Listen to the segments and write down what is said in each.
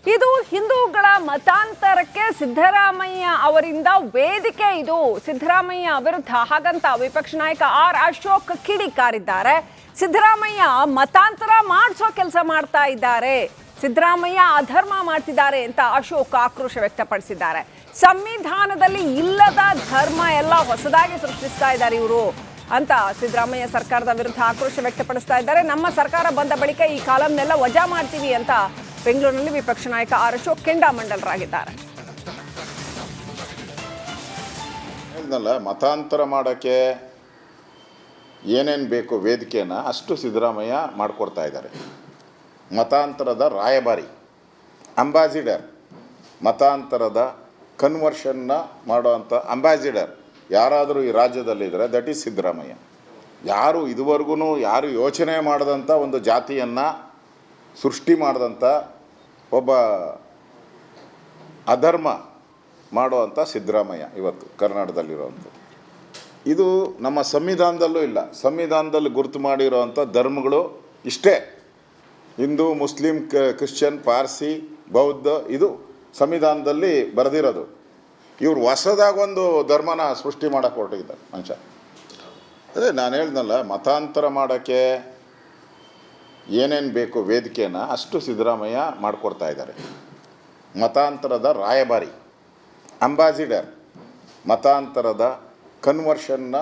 ಇದು ಹಿಂದೂಗಳ ಮತಾಂತರಕ್ಕೆ ಸಿದ್ದರಾಮಯ್ಯ ಅವರಿಂದ ವೇದಿಕೆ. ಇದು ಸಿದ್ದರಾಮಯ್ಯ ವಿರುದ್ಧ ಹಾಗಂತ ವಿಪಕ್ಷ ನಾಯಕ ಆರ್ ಅಶೋಕ್ ಕಿಡಿಕಾರಿದ್ದಾರೆ. ಸಿದ್ದರಾಮಯ್ಯ ಮತಾಂತರ ಮಾಡಿಸೋ ಕೆಲಸ ಮಾಡ್ತಾ ಇದ್ದಾರೆ, ಸಿದ್ದರಾಮಯ್ಯ ಅಧರ್ಮ ಮಾಡ್ತಿದ್ದಾರೆ ಅಂತ ಅಶೋಕ್ ಆಕ್ರೋಶ ವ್ಯಕ್ತಪಡಿಸಿದ್ದಾರೆ. ಸಂವಿಧಾನದಲ್ಲಿ ಇಲ್ಲದ ಧರ್ಮ ಎಲ್ಲ ಹೊಸದಾಗಿ ಸೃಷ್ಟಿಸ್ತಾ ಇದ್ದಾರೆ ಇವರು ಅಂತ ಸಿದ್ದರಾಮಯ್ಯ ಸರ್ಕಾರದ ವಿರುದ್ಧ ಆಕ್ರೋಶ ವ್ಯಕ್ತಪಡಿಸ್ತಾ ಇದ್ದಾರೆ. ನಮ್ಮ ಸರ್ಕಾರ ಬಂದ ಬಳಿಕ ಈ ಕಾಲಂನೆಲ್ಲ ವಜಾ ಮಾಡ್ತೀವಿ ಅಂತ ಬೆಂಗಳೂರಿನಲ್ಲಿ ವಿಪಕ್ಷ ನಾಯಕ ಆರ್ ಅಶೋಕ್ ಕೆಂಡಾಮಂಡಲರಾಗಿದ್ದಾರೆ. ಮತಾಂತರ ಮಾಡೋಕ್ಕೆ ಏನೇನು ಬೇಕು ವೇದಿಕೆಯನ್ನು ಅಷ್ಟು ಸಿದ್ದರಾಮಯ್ಯ ಮಾಡಿಕೊಡ್ತಾ ಇದ್ದಾರೆ. ಮತಾಂತರದ ರಾಯಭಾರಿ, ಅಂಬಾಸಿಡರ್, ಮತಾಂತರದ ಕನ್ವರ್ಷನ್ನ ಮಾಡೋವಂಥ ಅಂಬಾಸಿಡರ್ ಯಾರಾದರೂ ಈ ರಾಜ್ಯದಲ್ಲಿದ್ದರೆ ದಟ್ ಈಸ್ ಸಿದ್ದರಾಮಯ್ಯ. ಯಾರು ಇದುವರೆಗೂ ಯಾರು ಯೋಚನೆ ಮಾಡದಂಥ ಒಂದು ಜಾತಿಯನ್ನು ಸೃಷ್ಟಿ ಮಾಡಿದಂಥ ಒಬ್ಬ ಅಧರ್ಮ ಮಾಡುವಂಥ ಸಿದ್ದರಾಮಯ್ಯ ಇವತ್ತು ಕರ್ನಾಟಕದಲ್ಲಿರುವಂಥದ್ದು. ಇದು ನಮ್ಮ ಸಂವಿಧಾನದಲ್ಲೂ ಇಲ್ಲ. ಸಂವಿಧಾನದಲ್ಲಿ ಗುರುತು ಮಾಡಿರೋವಂಥ ಧರ್ಮಗಳು ಇಷ್ಟೇ: ಹಿಂದೂ, ಮುಸ್ಲಿಂ, ಕ್ರಿಶ್ಚಿಯನ್, ಪಾರ್ಸಿ, ಬೌದ್ಧ. ಇದು ಸಂವಿಧಾನದಲ್ಲಿ ಬರೆದಿರೋದು. ಇವರು ಹೊಸದಾಗೊಂದು ಧರ್ಮನ ಸೃಷ್ಟಿ ಮಾಡೋಕ್ಕೆ ಹೊರಟಿದ್ದಾರೆ ಮನುಷ್ಯ. ಅದೇ ನಾನು ಹೇಳ್ದಲ್ಲ, ಮತಾಂತರ ಮಾಡೋಕ್ಕೆ ಏನೇನು ಬೇಕು ವೇದಿಕೆಯನ್ನು ಅಷ್ಟು ಸಿದ್ದರಾಮಯ್ಯ ಮಾಡಿಕೊಡ್ತಾ ಇದ್ದಾರೆ. ಮತಾಂತರದ ರಾಯಭಾರಿ, ಅಂಬಾಸಿಡರ್, ಮತಾಂತರದ ಕನ್ವರ್ಷನ್ನ.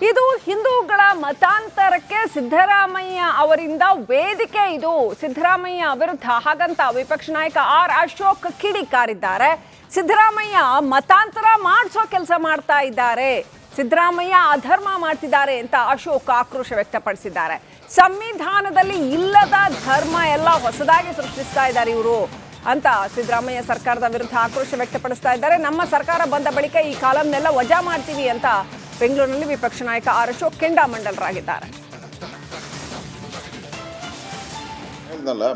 ಇದು ಹಿಂದೂಗಳ ಮತಾಂತರಕ್ಕೆ ಸಿದ್ದರಾಮಯ್ಯ ಅವರಿಂದ ವೇದಿಕೆ. ಇದು ಸಿದ್ದರಾಮಯ್ಯ ವಿರುದ್ಧ ಹಾಗಂತ ವಿಪಕ್ಷ ನಾಯಕ ಆರ್ ಅಶೋಕ್ ಕಿಡಿಕಾರಿದ್ದಾರೆ. ಸಿದ್ದರಾಮಯ್ಯ ಮತಾಂತರ ಮಾಡಿಸೋ ಕೆಲಸ ಮಾಡ್ತಾ ಇದ್ದಾರೆ, ಸಿದ್ದರಾಮಯ್ಯ ಅಧರ್ಮ ಮಾಡ್ತಿದ್ದಾರೆ ಅಂತ ಅಶೋಕ್ ಆಕ್ರೋಶ ವ್ಯಕ್ತಪಡಿಸಿದ್ದಾರೆ. ಸಂವಿಧಾನದಲ್ಲಿ ಇಲ್ಲದ ಧರ್ಮ ಎಲ್ಲ ಹೊಸದಾಗಿ ಸೃಷ್ಟಿಸ್ತಾ ಇದ್ದಾರೆ ಇವರು ಅಂತ ಸಿದ್ದರಾಮಯ್ಯ ಸರ್ಕಾರದ ವಿರುದ್ಧ ಆಕ್ರೋಶ ವ್ಯಕ್ತಪಡಿಸ್ತಾ ಇದ್ದಾರೆ. ನಮ್ಮ ಸರ್ಕಾರ ಬಂದ ಬಳಿಕ ಈ ಕಾಲಂನೆಲ್ಲ ವಜಾ ಮಾಡ್ತೀವಿ ಅಂತ ಬೆಂಗಳೂರಿನಲ್ಲಿ ವಿಪಕ್ಷ ನಾಯಕ ಆರ್ ಅಶೋಕ್ ಕೆಂಡಾಮಂಡಲರಾಗಿದ್ದಾರೆ.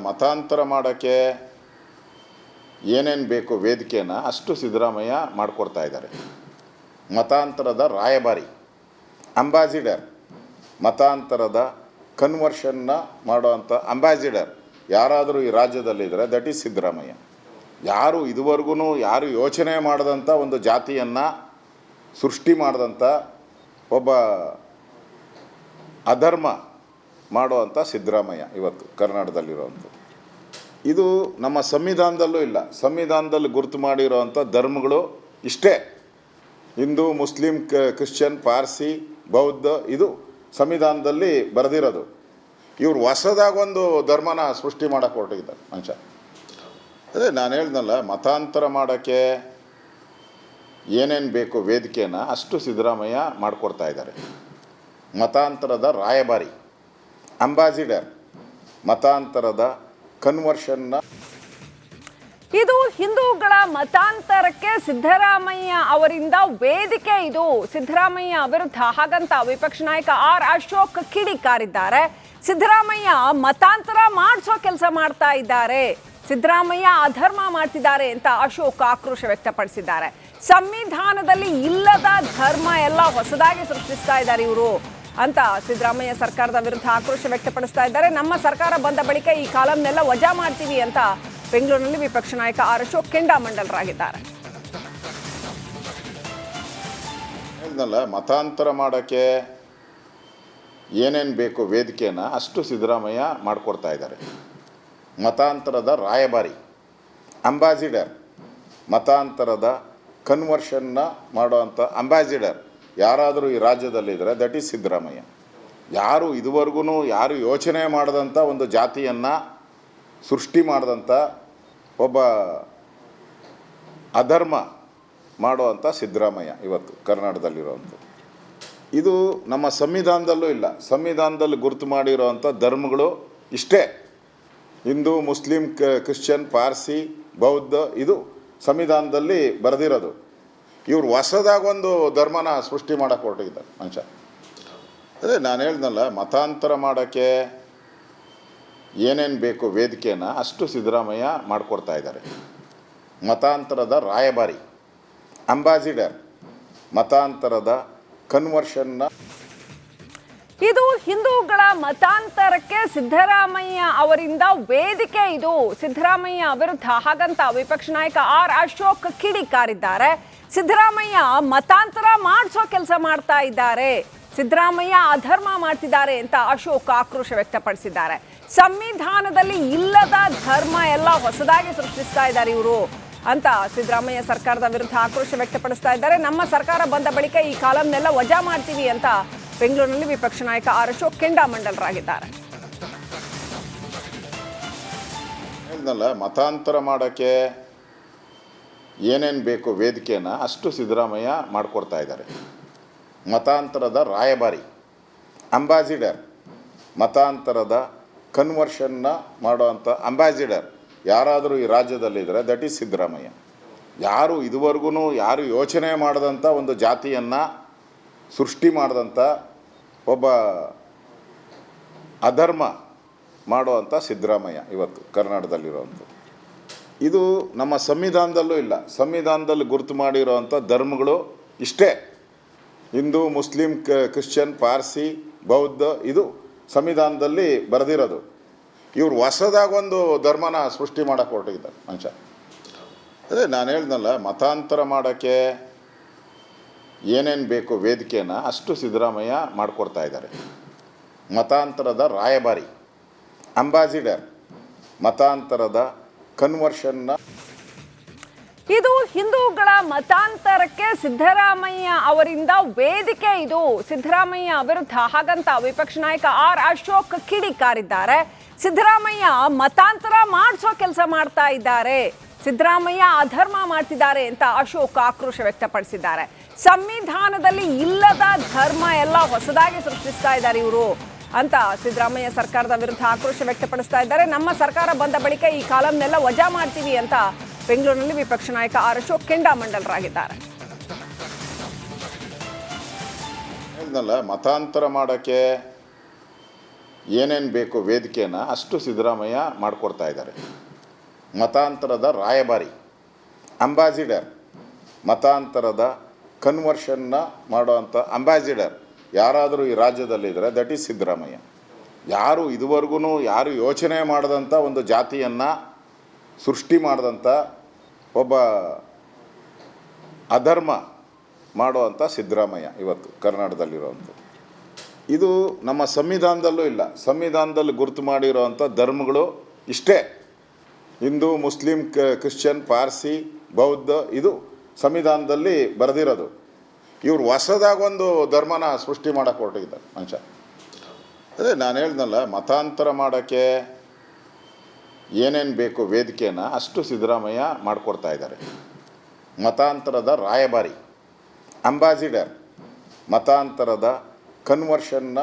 ಮತಾಂತರ ಮಾಡೋಕ್ಕೆ ಏನೇನು ಬೇಕು ವೇದಿಕೆಯನ್ನು ಅಷ್ಟು ಸಿದ್ದರಾಮಯ್ಯ ಮಾಡಿಕೊಡ್ತಾ ಇದ್ದಾರೆ. ಮತಾಂತರದ ರಾಯಭಾರಿ, ಅಂಬಾಸಿಡರ್, ಮತಾಂತರದ ಕನ್ವರ್ಷನ್ನ ಮಾಡೋವಂಥ ಅಂಬಾಸಿಡರ್ ಯಾರಾದರೂ ಈ ರಾಜ್ಯದಲ್ಲಿದ್ದರೆ ದಟ್ ಈಸ್ ಸಿದ್ದರಾಮಯ್ಯ. ಯಾರು ಇದುವರೆಗೂ ಯಾರು ಯೋಚನೆ ಮಾಡದಂಥ ಒಂದು ಜಾತಿಯನ್ನು ಸೃಷ್ಟಿ ಮಾಡಿದಂಥ ಒಬ್ಬ ಅಧರ್ಮ ಮಾಡುವಂಥ ಸಿದ್ದರಾಮಯ್ಯ ಇವತ್ತು ಕರ್ನಾಟಕದಲ್ಲಿರುವಂಥದ್ದು. ಇದು ನಮ್ಮ ಸಂವಿಧಾನದಲ್ಲೂ ಇಲ್ಲ. ಸಂವಿಧಾನದಲ್ಲಿ ಗುರುತು ಮಾಡಿರೋವಂಥ ಧರ್ಮಗಳು ಇಷ್ಟೇ: ಹಿಂದೂ, ಮುಸ್ಲಿಂ, ಕ್ರಿಶ್ಚಿಯನ್, ಪಾರ್ಸಿ, ಬೌದ್ಧ. ಇದು ಸಂವಿಧಾನದಲ್ಲಿ ಬರೆದಿರೋದು. ಇವರು ಹೊಸದಾಗೊಂದು ಧರ್ಮನ ಸೃಷ್ಟಿ ಮಾಡೋಕ್ಕೆ ಹೊರಟಿದ್ದಾರೆ ಮನುಷ್ಯ. ಅದೇ ನಾನು ಹೇಳ್ದಲ್ಲ, ಮತಾಂತರ ಮಾಡೋಕ್ಕೆ ಏನೇನು ಬೇಕು ವೇದಿಕೆಯನ್ನು ಅಷ್ಟು ಸಿದ್ದರಾಮಯ್ಯ ಮಾಡಿಕೊಡ್ತಾ ಇದ್ದಾರೆ. ಮತಾಂತರದ ರಾಯಭಾರಿ, ಅಂಬಾಸಿಡರ್, ಮತಾಂತರದ ಕನ್ವರ್ಷನ್ನ. ಇದು ಹಿಂದೂಗಳ ಮತಾಂತರಕ್ಕೆ ಸಿದ್ದರಾಮಯ್ಯ ಅವರಿಂದ ವೇದಿಕೆ. ಇದು ಸಿದ್ದರಾಮಯ್ಯ ವಿರುದ್ಧ ಹಾಗಂತ ವಿಪಕ್ಷ ನಾಯಕ ಆರ್ ಅಶೋಕ್ ಕಿಡಿಕಾರಿದ್ದಾರೆ. ಸಿದ್ದರಾಮಯ್ಯ ಮತಾಂತರ ಮಾಡಿಸೋ ಕೆಲಸ ಮಾಡ್ತಾ ಇದ್ದಾರೆ, ಸಿದ್ದರಾಮಯ್ಯ ಅಧರ್ಮ ಮಾಡ್ತಿದ್ದಾರೆ ಅಂತ ಅಶೋಕ್ ಆಕ್ರೋಶ ವ್ಯಕ್ತಪಡಿಸಿದ್ದಾರೆ. ಸಂವಿಧಾನದಲ್ಲಿ ಇಲ್ಲದ ಧರ್ಮ ಎಲ್ಲ ಹೊಸದಾಗಿ ಸೃಷ್ಟಿಸ್ತಾ ಇದ್ದಾರೆ ಇವರು ಅಂತ ಸಿದ್ದರಾಮಯ್ಯ ಸರ್ಕಾರದ ವಿರುದ್ಧ ಆಕ್ರೋಶ ವ್ಯಕ್ತಪಡಿಸ್ತಾ ಇದ್ದಾರೆ. ನಮ್ಮ ಸರ್ಕಾರ ಬಂದ ಬಳಿಕ ಈ ಕಾಲಂನೆಲ್ಲ ವಜಾ ಮಾಡ್ತೀವಿ ಅಂತ ಬೆಂಗಳೂರಿನಲ್ಲಿ ವಿಪಕ್ಷ ನಾಯಕ ಆರ್ ಅಶೋಕ್ ಕೆಂಡಾಮಂಡಲರಾಗಿದ್ದಾರೆ. ಮತಾಂತರ ಮಾಡೋಕ್ಕೆ ಏನೇನು ಬೇಕು ವೇದಿಕೆಯನ್ನು ಅಷ್ಟು ಸಿದ್ದರಾಮಯ್ಯ ಮಾಡಿಕೊಡ್ತಾ ಇದ್ದಾರೆ. ಮತಾಂತರದ ರಾಯಭಾರಿ, ಅಂಬಾಸಿಡರ್, ಮತಾಂತರದ ಕನ್ವರ್ಷನ್ನ ಮಾಡೋವಂಥ ಅಂಬಾಸಿಡರ್ ಯಾರಾದರೂ ಈ ರಾಜ್ಯದಲ್ಲಿದ್ದರೆ ದಟ್ ಈಸ್ ಸಿದ್ದರಾಮಯ್ಯ. ಯಾರು ಇದುವರೆಗೂ ಯಾರು ಯೋಚನೆ ಮಾಡದಂಥ ಒಂದು ಜಾತಿಯನ್ನು ಸೃಷ್ಟಿ ಮಾಡಿದಂಥ ಒಬ್ಬ ಅಧರ್ಮ ಮಾಡುವಂಥ ಸಿದ್ದರಾಮಯ್ಯ ಇವತ್ತು ಕರ್ನಾಟಕದಲ್ಲಿರುವಂಥದ್ದು. ಇದು ನಮ್ಮ ಸಂವಿಧಾನದಲ್ಲೂ ಇಲ್ಲ. ಸಂವಿಧಾನದಲ್ಲಿ ಗುರುತು ಮಾಡಿರೋವಂಥ ಧರ್ಮಗಳು ಇಷ್ಟೇ: ಹಿಂದೂ, ಮುಸ್ಲಿಂ, ಕ್ರಿಶ್ಚಿಯನ್, ಪಾರ್ಸಿ, ಬೌದ್ಧ. ಇದು ಸಂವಿಧಾನದಲ್ಲಿ ಬರೆದಿರೋದು. ಇವರು ಹೊಸದಾಗೊಂದು ಧರ್ಮನ ಸೃಷ್ಟಿ ಮಾಡೋಕ್ಕೆ ಹೊರಟಿದ್ದಾರೆ ಮನುಷ್ಯ. ಅದೇ ನಾನು ಹೇಳ್ದಲ್ಲ, ಮತಾಂತರ ಮಾಡೋಕ್ಕೆ ಏನೇನು ಬೇಕು ವೇದಿಕೆಯನ್ನು ಅಷ್ಟು ಸಿದ್ದರಾಮಯ್ಯ ಮಾಡಿಕೊಡ್ತಾ ಇದ್ದಾರೆ. ಮತಾಂತರದ ರಾಯಭಾರಿ, ಅಂಬಾಸಿಡರ್, ಮತಾಂತರದ ಕನ್ವರ್ಷನ್ನ. ಇದು ಹಿಂದೂಗಳ ಮತಾಂತರಕ್ಕೆ ಸಿದ್ದರಾಮಯ್ಯ ಅವರಿಂದ ವೇದಿಕೆ. ಇದು ಸಿದ್ದರಾಮಯ್ಯ ವಿರುದ್ಧ ಹಾಗಂತ ವಿಪಕ್ಷ ನಾಯಕ ಆರ್ ಅಶೋಕ್ ಕಿಡಿಕಾರಿದ್ದಾರೆ. ಸಿದ್ದರಾಮಯ್ಯ ಮತಾಂತರ ಮಾಡಿಸೋ ಕೆಲಸ ಮಾಡ್ತಾ ಇದ್ದಾರೆ, ಸಿದ್ದರಾಮಯ್ಯ ಅಧರ್ಮ ಮಾಡ್ತಿದ್ದಾರೆ ಅಂತ ಅಶೋಕ್ ಆಕ್ರೋಶ ವ್ಯಕ್ತಪಡಿಸಿದ್ದಾರೆ. ಸಂವಿಧಾನದಲ್ಲಿ ಇಲ್ಲದ ಧರ್ಮ ಎಲ್ಲ ಹೊಸದಾಗಿ ಸೃಷ್ಟಿಸ್ತಾ ಇದ್ದಾರೆ ಇವರು ಅಂತ ಸಿದ್ದರಾಮಯ್ಯ ಸರ್ಕಾರದ ವಿರುದ್ಧ ಆಕ್ರೋಶ ವ್ಯಕ್ತಪಡಿಸ್ತಾ ಇದ್ದಾರೆ. ನಮ್ಮ ಸರ್ಕಾರ ಬಂದ ಬಳಿಕ ಈ ಕಾಲಂನೆಲ್ಲ ವಜಾ ಮಾಡ್ತೀವಿ ಅಂತ ಬೆಂಗಳೂರಿನಲ್ಲಿ ವಿಪಕ್ಷ ನಾಯಕ ಆರ್ ಅಶೋಕ್ ಕೆಂಡಾಮಂಡಲರಾಗಿದ್ದಾರೆ. ಮತಾಂತರ ಮಾಡೋಕ್ಕೆ ಏನೇನು ಬೇಕು ವೇದಿಕೆಯನ್ನು ಅಷ್ಟು ಸಿದ್ದರಾಮಯ್ಯ ಮಾಡಿಕೊಡ್ತಾ ಇದ್ದಾರೆ. ಮತಾಂತರದ ರಾಯಭಾರಿ, ಅಂಬಾಸಿಡರ್, ಮತಾಂತರದ ಕನ್ವರ್ಷನ್ನ ಮಾಡೋವಂಥ ಅಂಬಾಸಿಡರ್ ಯಾರಾದರೂ ಈ ರಾಜ್ಯದಲ್ಲಿದ್ದರೆ ದಟ್ ಈಸ್ ಸಿದ್ದರಾಮಯ್ಯ. ಯಾರು ಇದುವರೆಗೂ ಯಾರು ಯೋಚನೆ ಮಾಡದಂಥ ಒಂದು ಜಾತಿಯನ್ನು ಸೃಷ್ಟಿ ಮಾಡಿದಂಥ ಒಬ್ಬ ಅಧರ್ಮ ಮಾಡುವಂಥ ಸಿದ್ದರಾಮಯ್ಯ ಇವತ್ತು ಕರ್ನಾಟಕದಲ್ಲಿರುವಂಥ. ಇದು ನಮ್ಮ ಸಂವಿಧಾನದಲ್ಲೂ ಇಲ್ಲ. ಸಂವಿಧಾನದಲ್ಲಿ ಗುರುತು ಮಾಡಿರೋವಂಥ ಧರ್ಮಗಳು ಇಷ್ಟೇ: ಹಿಂದೂ, ಮುಸ್ಲಿಂ, ಕ್ರಿಶ್ಚಿಯನ್, ಪಾರ್ಸಿ, ಬೌದ್ಧ. ಇದು ಸಂವಿಧಾನದಲ್ಲಿ ಬರೆದಿರೋದು. ಇವ್ರು ಹೊಸದಾಗೊಂದು ಧರ್ಮನ ಸೃಷ್ಟಿ ಮಾಡೋಕ್ಕೆ ಹೊರಟಿದ್ದಾರೆ ಮನುಷ್ಯ. ಅದೇ ನಾನು ಹೇಳ್ದಲ್ಲ, ಮತಾಂತರ ಮಾಡೋಕ್ಕೆ ಏನೇನು ಬೇಕು ವೇದಿಕೆಯನ್ನು ಅಷ್ಟು ಸಿದ್ದರಾಮಯ್ಯ ಮಾಡಿಕೊಡ್ತಾ ಇದ್ದಾರೆ. ಮತಾಂತರದ ರಾಯಭಾರಿ, ಅಂಬಾಸಿಡರ್, ಮತಾಂತರದ ಕನ್ವರ್ಷನ್ನ. ಇದು ಹಿಂದೂಗಳ ಮತಾಂತರಕ್ಕೆ ಸಿದ್ದರಾಮಯ್ಯ ಅವರಿಂದ ವೇದಿಕೆ. ಇದು ಸಿದ್ದರಾಮಯ್ಯ ವಿರುದ್ಧ ಹಾಗಂತ ವಿಪಕ್ಷ ನಾಯಕ ಆರ್ ಅಶೋಕ್ ಕಿಡಿಕಾರಿದ್ದಾರೆ. ಸಿದ್ದರಾಮಯ್ಯ ಮತಾಂತರ ಮಾಡಿಸೋ ಕೆಲಸ ಮಾಡ್ತಾ ಇದ್ದಾರೆ, ಸಿದ್ದರಾಮಯ್ಯ ಅಧರ್ಮ ಮಾಡ್ತಿದ್ದಾರೆ ಅಂತ ಅಶೋಕ್ ಆಕ್ರೋಶ ವ್ಯಕ್ತಪಡಿಸಿದ್ದಾರೆ. ಸಂವಿಧಾನದಲ್ಲಿ ಇಲ್ಲದ ಧರ್ಮ ಎಲ್ಲ ಹೊಸದಾಗಿ ಸೃಷ್ಟಿಸ್ತಾ ಇದ್ದಾರೆ ಇವರು ಅಂತ ಸಿದ್ದರಾಮಯ್ಯ ಸರ್ಕಾರದ ವಿರುದ್ಧ ಆಕ್ರೋಶ ವ್ಯಕ್ತಪಡಿಸ್ತಾ ಇದ್ದಾರೆ. ನಮ್ಮ ಸರ್ಕಾರ ಬಂದ ಬಳಿಕ ಈ ಕಾಲಂನೆಲ್ಲ ವಜಾ ಮಾಡ್ತೀವಿ ಅಂತ ಬೆಂಗಳೂರಿನಲ್ಲಿ ವಿಪಕ್ಷ ನಾಯಕ ಆರ್ ಅಶೋಕ್ ಕೆಂಡಾಮಂಡಲರಾಗಿದ್ದಾರೆ. ಮತಾಂತರ ಮಾಡೋಕ್ಕೆ ಏನೇನು ಬೇಕು ವೇದಿಕೆಯನ್ನು ಅಷ್ಟು ಸಿದ್ದರಾಮಯ್ಯ ಮಾಡಿಕೊಡ್ತಾ ಇದ್ದಾರೆ. ಮತಾಂತರದ ರಾಯಭಾರಿ, ಅಂಬಾಸಿಡರ್, ಮತಾಂತರದ ಕನ್ವರ್ಷನ್ನ ಮಾಡೋವಂಥ ಅಂಬಾಸಿಡರ್ ಯಾರಾದರೂ ಈ ರಾಜ್ಯದಲ್ಲಿದ್ದರೆ ದಟ್ ಈಸ್ ಸಿದ್ದರಾಮಯ್ಯ. ಯಾರು ಇದುವರೆಗೂ ಯಾರು ಯೋಚನೆ ಮಾಡದಂಥ ಒಂದು ಜಾತಿಯನ್ನು ಸೃಷ್ಟಿ ಮಾಡಿದಂಥ ಒಬ್ಬ ಅಧರ್ಮ ಮಾಡುವಂಥ ಸಿದ್ದರಾಮಯ್ಯ ಇವತ್ತು ಕರ್ನಾಟಕದಲ್ಲಿರುವಂಥ. ಇದು ನಮ್ಮ ಸಂವಿಧಾನದಲ್ಲೂ ಇಲ್ಲ. ಸಂವಿಧಾನದಲ್ಲಿ ಗುರುತು ಮಾಡಿರೋವಂಥ ಧರ್ಮಗಳು ಇಷ್ಟೇ: ಹಿಂದೂ, ಮುಸ್ಲಿಂ, ಕ್ರಿಶ್ಚಿಯನ್, ಪಾರ್ಸಿ, ಬೌದ್ಧ. ಇದು ಸಂವಿಧಾನದಲ್ಲಿ ಬರೆದಿರೋದು. ಇವ್ರು ಹೊಸದಾಗೊಂದು ಧರ್ಮನ ಸೃಷ್ಟಿ ಮಾಡೋಕ್ಕೆ ಹೊರಟಿದ್ದಾರೆ ಮನುಷ್ಯ. ಅದೇ ನಾನು ಹೇಳ್ದಲ್ಲ, ಮತಾಂತರ ಮಾಡೋಕ್ಕೆ ಏನೇನು ಬೇಕು ವೇದಿಕೆಯನ್ನು ಅಷ್ಟು ಸಿದ್ದರಾಮಯ್ಯ ಮಾಡಿಕೊಡ್ತಾ ಇದ್ದಾರೆ. ಮತಾಂತರದ ರಾಯಭಾರಿ, ಅಂಬಾಸಿಡರ್, ಮತಾಂತರದ ಕನ್ವರ್ಷನ್ನ